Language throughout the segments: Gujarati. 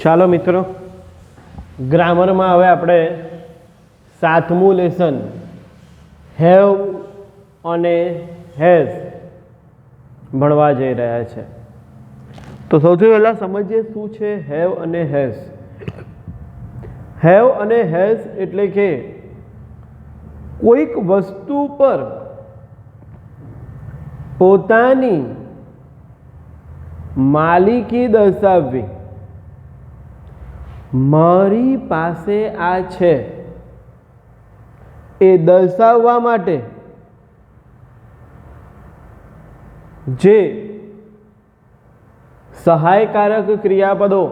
ચાલો મિત્રો, ગ્રામરમાં હવે આપણે 7મું લેસન હેવ અને હેઝ ભણવા જઈ રહ્યા છે. તો સૌથી પહેલાં સમજીએ શું છે હેવ અને હેઝ. હેવ અને હેઝ એટલે કે કોઈક વસ્તુ પર પોતાની માલિકી દર્શાવવી. મારી પાસે આ છે એ દર્શાવવા માટે જે સહાયકારક ક્રિયાપદો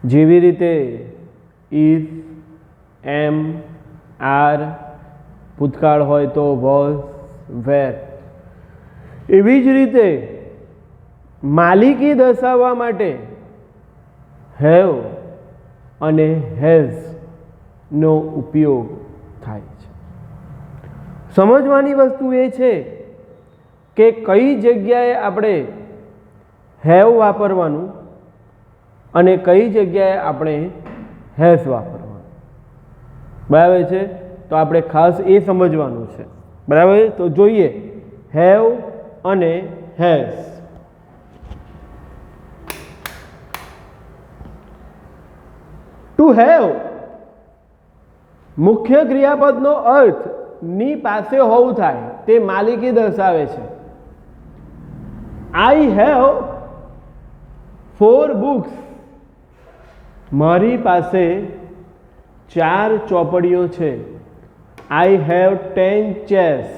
જેવી રીતે ઇઝ, એમ, આર, ભૂતકાળ હોય તો વોઝ, વેર, એવી જ રીતે માલિકી દર્શાવવા માટે હેવ અને હેઝ નો ઉપયોગ થાય છે. સમજવાની વસ્તુ એ છે કે કઈ જગ્યાએ આપણે હેવ વાપરવાનું અને કઈ જગ્યાએ આપણે હેઝ વાપરવાનું. બરાબર છે? તો આપણે ખાસ એ સમજવાનું છે. બરાબર? તો જોઈએ હેવ અને હેઝ. ટુ હેવ મુખ્ય ક્રિયાપદનો અર્થ ની પાસે હોવું થાય, તે માલિકી દર્શાવે છે. I have 4 books. મારી પાસે 4 ચોપડીઓ છે. I have 10 chairs.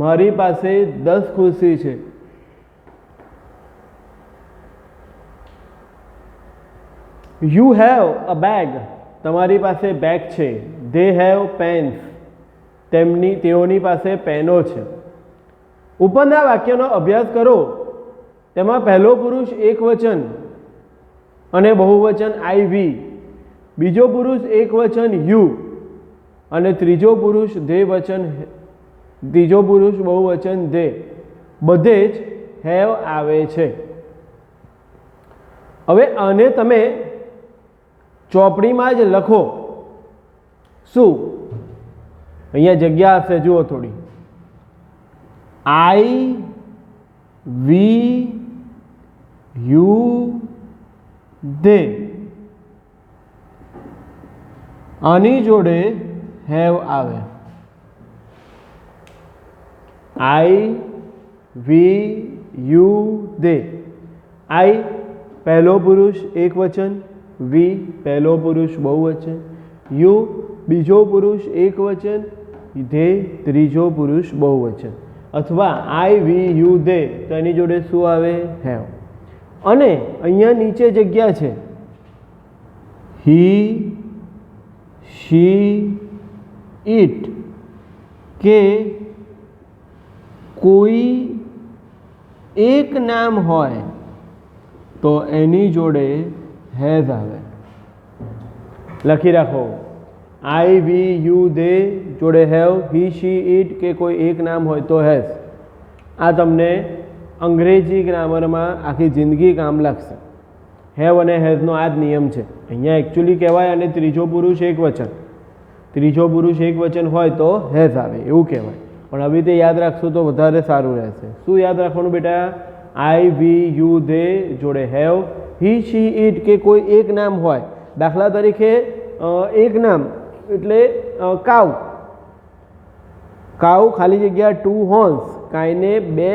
મારી પાસે 10 ખુરશી છે. You have a bag. તમારી પાસે બેગ છે. They have pens. તેઓની પાસે પેનો છે. ઉપરના વાક્યનો અભ્યાસ કરો. તેમાં પહેલો પુરુષ એકવચન અને બહુવચન આઈ વી, બીજો પુરુષ એકવચન યુ અને ત્રીજો પુરુષ બહુવચન ધે, બધે જ હેવ આવે છે. હવે આને તમે ચોપડીમાં જ લખો. શું? અહીંયા જગ્યા હશે, જુઓ થોડી. આઈ વી યુ ધે. આની જોડે હેવ આવે. આઈ વી યુ ધે. આઈ પહેલો પુરુષ એકવચન, વી પહેલો પુરુષ બહુવચન, યુ બીજો પુરુષ એકવચન, ધે ત્રીજો પુરુષ બહુવચન. અથવા આઈ વી યુ ધે તો એની જોડે શું આવે? હેવ. અને અહીંયા નીચે જગ્યા છે. હી, શી, ઇટ, કે કોઈ એક નામ હોય તો એની જોડે હેઝ આવે. લખી રાખો. આઈ વી યુ ધે જોડે હેવ, હી, શી, ઇટ, કે કોઈ એક નામ હોય તો હેઝ. આ તમને અંગ્રેજી ગ્રામરમાં આખી જિંદગી કામ લાગશે. હેવ અને હેઝનો આ જ નિયમ છે. અહીંયા એકચ્યુઅલી કહેવાય અને ત્રીજો પુરુષ એકવચન. ત્રીજો પુરુષ એકવચન હોય તો હેઝ આવે એવું કહેવાય. પણ હવે તે યાદ રાખશો તો વધારે સારું રહેશે. શું યાદ રાખવાનું બેટા? આઈ વી યુ ધે જોડે હેવ, હી, શી, ઇટ, કે કોઈ એક નામ હોય. દાખલા તરીકે એક નામ એટલે કાઉ. કાઉ ખાલી જગ્યા 2 હોર્ન્સ, કાઈને 2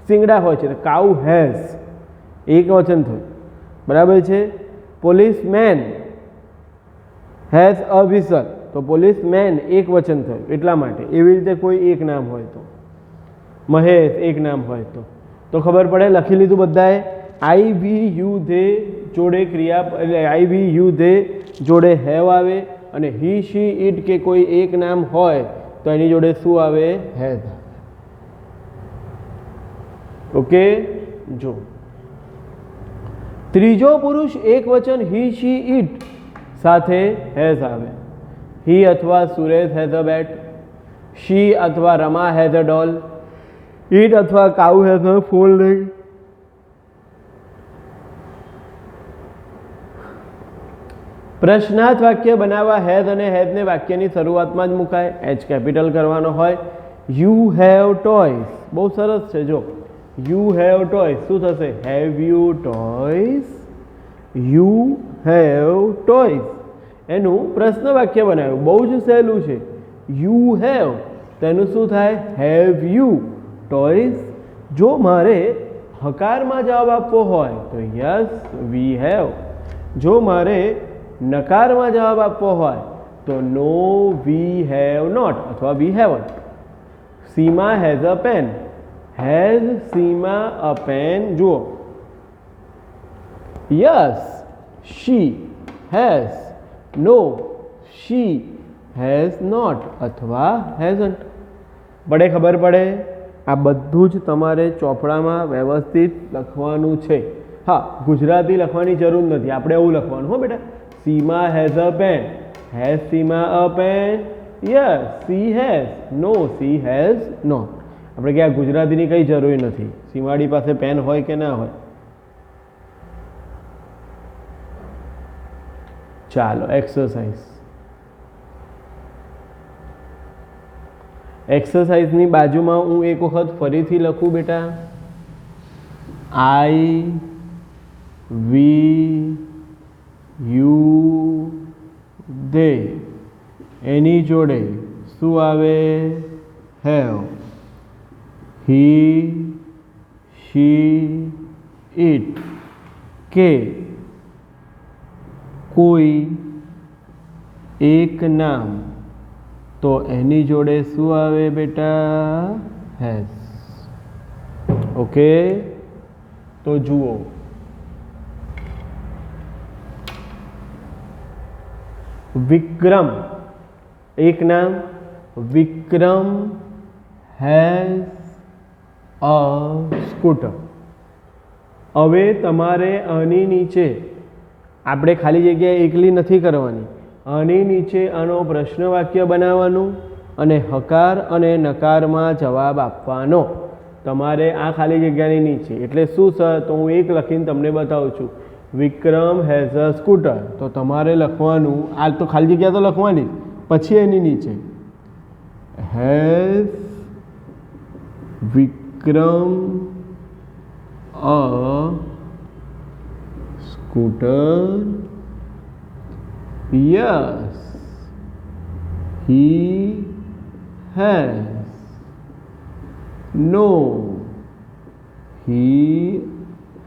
શિંગડા હોય છે. કાઉ હેઝ એક વચન થયું. બરાબર છે? પોલીસમેન હેઝ અ વિસલ, તો પોલીસમેન એક વચન થયું એટલા માટે. એવી રીતે કોઈ એક નામ હોય તો, મહેશ એક નામ હોય તો ખબર પડે. લખી લીધું બધાએ? આઈ વી યુ ધે જોડે આઈ વી યુ ધે જોડે હેવ આવે અને હી, શી, ઇટ, કે કોઈ એક નામ હોય તો એની જોડે શું આવે? હેઝ. ઓકે? જો ત્રીજો પુરુષ એકવચન હી, શી, ઇટ સાથે હેઝ આવે. હી અથવા Suresh has a bat, she અથવા Rama has a doll, it અથવા cow has a four leg, પ્રશ્નાર્થ વાક્ય બનાવવા હેઝ અને હેઝને વાક્યની શરૂઆતમાં જ મુકાય. એચ કેપિટલ કરવાનો હોય. યુ હેવ ટોયસ, બહુ સરસ છે. જો યુ હેવ ટોયસ શું થશે? Have you toys? You have toys એનું પ્રશ્ન વાક્ય બનાવ્યું, બહુ જ સહેલું છે. યુ હેવ તેનું શું થાય? Have you toys. જો મારે હકારમાં જવાબ આપવો હોય તો યસ વી હેવ. જો મારે નકારમાં જવાબ આપવો હોય તો નો વી હેવ નોટ અથવા we haven't. Seema has a pen. Has Seema a pen? જુઓ, yes she has, no she has not અથવા હેઝન્ટ. પડે? ખબર પડે? આ બધું જ તમારે ચોપડામાં વ્યવસ્થિત લખવાનું છે. હા, ગુજરાતી લખવાની જરૂર નથી, આપણે એવું લખવાનું હો બેટા. Seema has a pen. Has Seema a pen? Yes she has. No she has not. આપણે કે આ ગુજરાતીની કંઈ જરૂર નથી. સીમાડી પાસે પેન હોય કે ના હોય. ચાલો એક્સરસાઇઝ. એક્સરસાઇઝની બાજુમાં હું એક વખત ફરીથી લખું બેટા. આઈ વી યુ દે. એની જોડે શું આવે? હેવ. He she it. કે કોઈ એક નામ તો એની જોડે શું આવે બેટા? હેઝ. ઓકે, તો જુઓ, વિક્રમ એક નામ. વિક્રમ હેઝ અ સ્કૂટર. હવે તમારે આની નીચે આપણે ખાલી જગ્યા એકલી નથી કરવાની. આની નીચે આનો પ્રશ્ન વાક્ય બનાવવાનું અને હકાર અને નકારમાં જવાબ આપવાનો તમારે આ ખાલી જગ્યાની નીચે. એટલે શું સર? તો હું એક લખીને તમને બતાવું છું. વિક્રમ હેઝ અ સ્કૂટર. તો તમારે લખવાનું, આ તો ખાલી જગ્યા તો લખવાની, પછી એની નીચે has Vikram a scooter? Yes, he has. No, he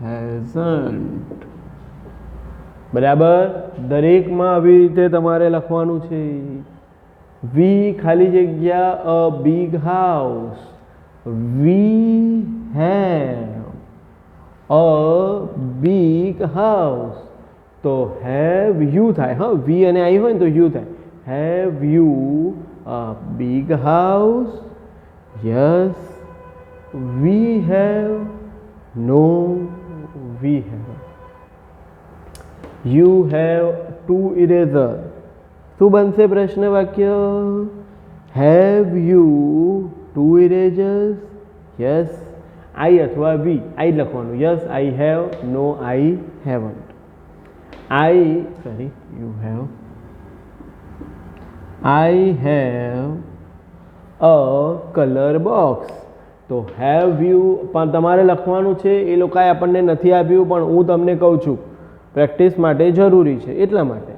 hasn't. બરાબર? દરેકમાં આવી રીતે તમારે લખવાનું છે. વી ખાલી જગ્યા અ big house. We have a big house. તો હેવ યુ થાય. હા, વી અને આઈ હોય ને તો યુ થાય. Have you a big house? Yes we have. No we have. You have two eraser. શું બનશે પ્રશ્ન વાક્ય? Have you two erasers? Yes I અથવા વી, આઈ લખવાનું. Yes I have. No I haven't. I have a color box. તો હેવ યુ પણ તમારે લખવાનું છે. એ લોકોએ આપણને નથી આપ્યું, પણ હું તમને કહું છું પ્રેક્ટિસ માટે જરૂરી છે એટલા માટે.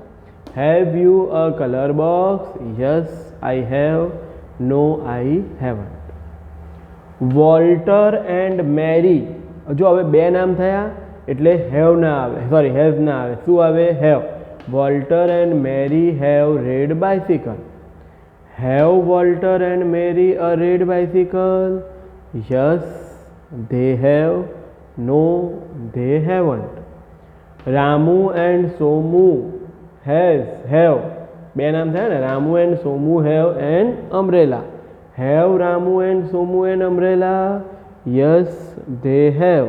Have you a colour box? Yes I have. No I haven't. Walter and Mary. જો હવે બે નામ થયા એટલે હેવ ના આવે, સોરી હેઝ ના આવે. શું આવે? Have. Walter and Mary have red bicycle. Have Walter and Mary a red bicycle? Yes they have. No they haven't. Ramu and Somu have. બે નામ થયા ને. Ramu and Somu have an umbrella. Have Ramu and Somu an umbrella? Yes they have.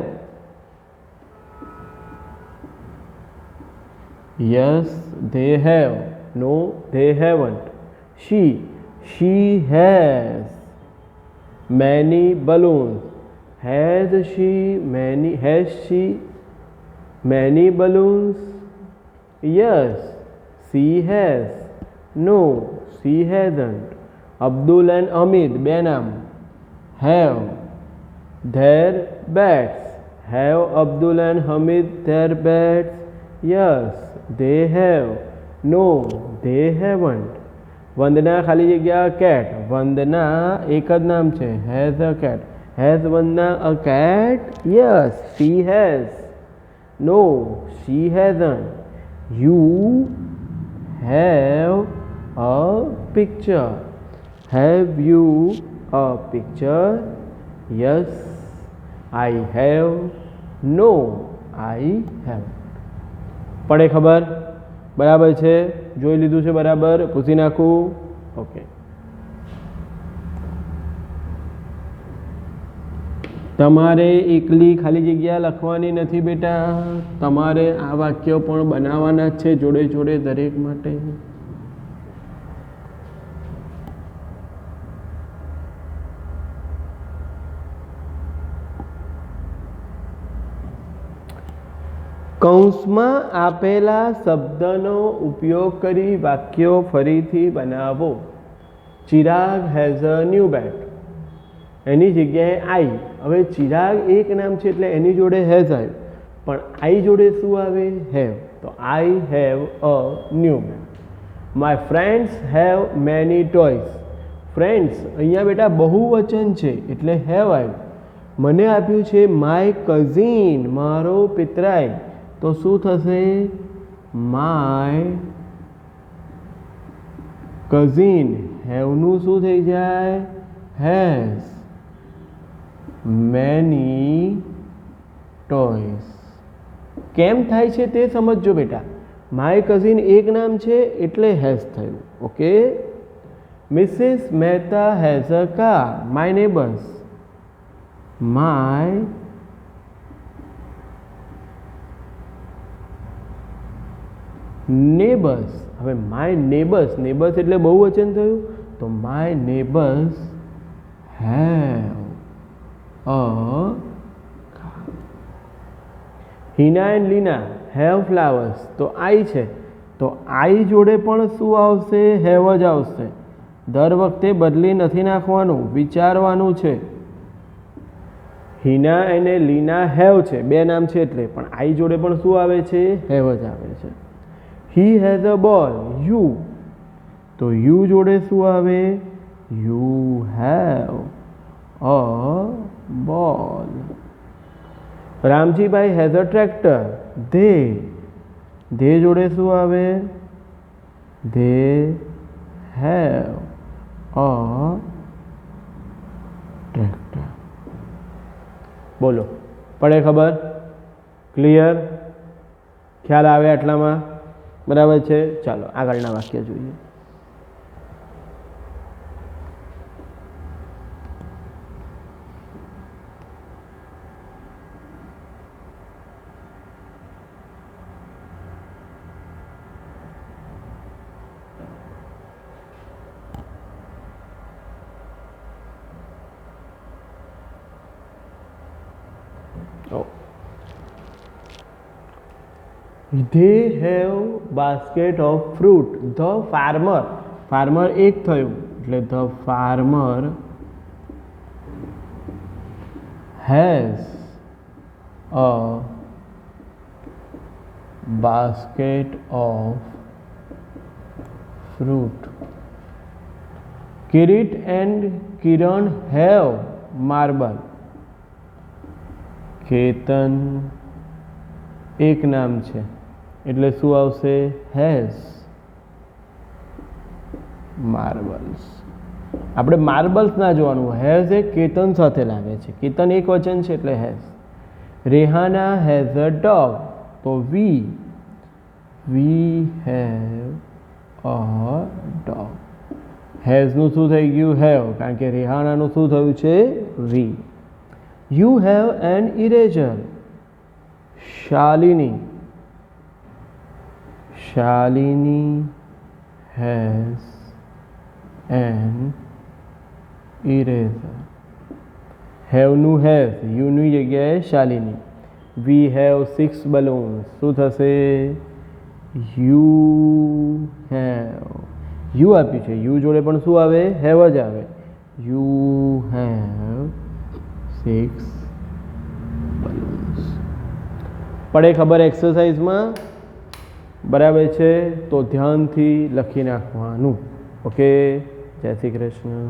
Yes, they have. No, they haven't. She has many balloons. Has she many balloons? Yes, she has. No, she hasn't. Abdul and Hamid, બે નામ. Have their bats. Have Abdul and Hamid their bats? Yes, they have. No, they haven't. વંદના ખાલી જગ્યા cat. વંદના એક જ નામ છે. Has a cat. Has Vandana a cat? Yes, she has. No, she hasn't. You have a picture. Have you a picture? Yes, I have. No, I haven't. પડે ખબર? બરાબર છે? જોઈ લીધું છે બરાબર? પૂછી નાખું. ઓકે. તમારે એકલી ખાલી જગ્યા લખવાની નથી બેટા, તમારે આ વાક્યો પણ બનાવવાના જ છે જોડે જોડે દરેક માટે. કૌંસમાં આપેલા શબ્દનો ઉપયોગ કરી વાક્યો ફરીથી બનાવો. ચિરાગ હેઝ અ ન્યૂ બેટ. એની જગ્યાએ આઈ. હવે ચિરાગ એક નામ છે એટલે એની જોડે હેઝ આવ્યું, પણ આઈ જોડે શું આવે? હેવ. તો I have a new bat. My friends have many toys. Friends અહીંયા બેટા બહુવચન છે એટલે હેવ આવ્યું. મને આપ્યું છે માય કઝિન, મારો પિતરાઈ, તો શું થશે? My cousin. હેવનું શું થઈ જાય? Has many toys. કેમ થાય છે તે સમજજો બેટા. માય કઝિન એક નામ છે એટલે હેઝ થયું. Okay. Mrs Mehta has a car. My neighbours. My neighbours. હવે માય નેબર્સ, નેબર્સ એટલે બહુવચન થયું, તો my neighbours have a. Hina and Leena have flowers. તો આઈ છે તો આઈ જોડે પણ શું આવશે? હેવ જ આવશે. દર વખતે બદલી નથી નાખવાનું, વિચારવાનું છે. હિના અને લીના હેવ છે, બે નામ છે એટલે, પણ આઈ જોડે પણ શું આવે છે? હેવ જ આવે છે. હી હેઝ અ બોલ. યુ, તો યુ જોડે શું આવે? યુ હેવ અ બોલ. Ramjibhai has a tractor. They જોડે શું આવે? They have a tractor. બોલો, પડે ખબર? ક્લિયર? ખ્યાલ આવે આટલામાં? બરાબર છે. ચાલો આગળના વાક્ય જોઈએ. They have basket of fruit. The farmer, farmer એક થયું એટલે the farmer has a basket of fruit. Kirit and Kiran have marble. Ketan એક નામ છે એટલે શું આવશે? Has marbles. આપણે માર્બલ્સ ના જોવાનું, હેઝ એ કેતન સાથે લાગે છે. કેતન એક વચન છે એટલે has. Rehana has a dog. તો વી હેવ અ ડોગ. હેઝનું શું થઈ ગયું? હેવ, કારણ કે રેહાનાનું શું થયું છે? We. You have an eraser. Shalini has an eraser. Have નું has, you ની જગ્યાએ શાલિની. We have 6 balloons. શું થશે? યુ હેવ યુ આપ્યું છે, યુ જોડે પણ શું આવે? હેવ જ આવે. You have 6 balloons. પડે ખબર એક્સરસાઇઝમાં? બરાબર છે, તો ધ્યાનથી લખી નાખવાનું. ઓકે, જય શ્રી કૃષ્ણ.